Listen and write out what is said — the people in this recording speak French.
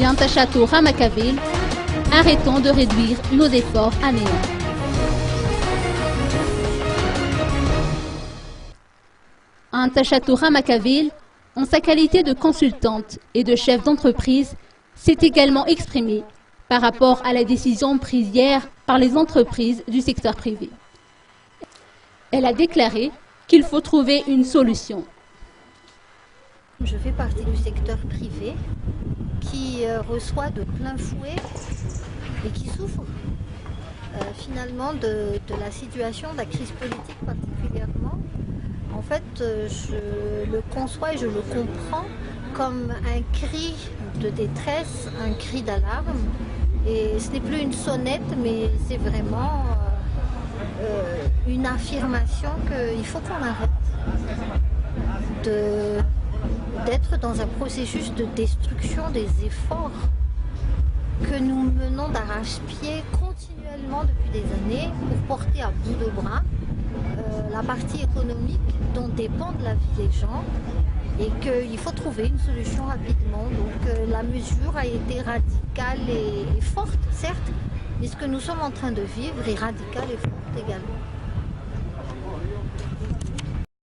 dit Anta Chateau Ramakaville, arrêtons de réduire nos efforts à néant. Anta Chateau Ramakaville, en sa qualité de consultante et de chef d'entreprise, s'est également exprimée par rapport à la décision prise hier par les entreprises du secteur privé. Elle a déclaré qu'il faut trouver une solution. Je fais partie du secteur privé qui reçoit de plein fouet et qui souffre finalement de la situation, de la crise politique particulièrement. En fait, je le conçois et je le comprends comme un cri de détresse, un cri d'alarme. Et ce n'est plus une sonnette, mais c'est vraiment une affirmation qu'il faut qu'on arrête d'être dans un processus de destruction des efforts que nous menons d'arrache-pied continuellement depuis des années pour porter à bout de bras la partie économique dont dépend de la vie des gens et qu'il faut trouver une solution rapidement. Donc la mesure a été radicale et forte, certes, mais ce que nous sommes en train de vivre est radical et fort également.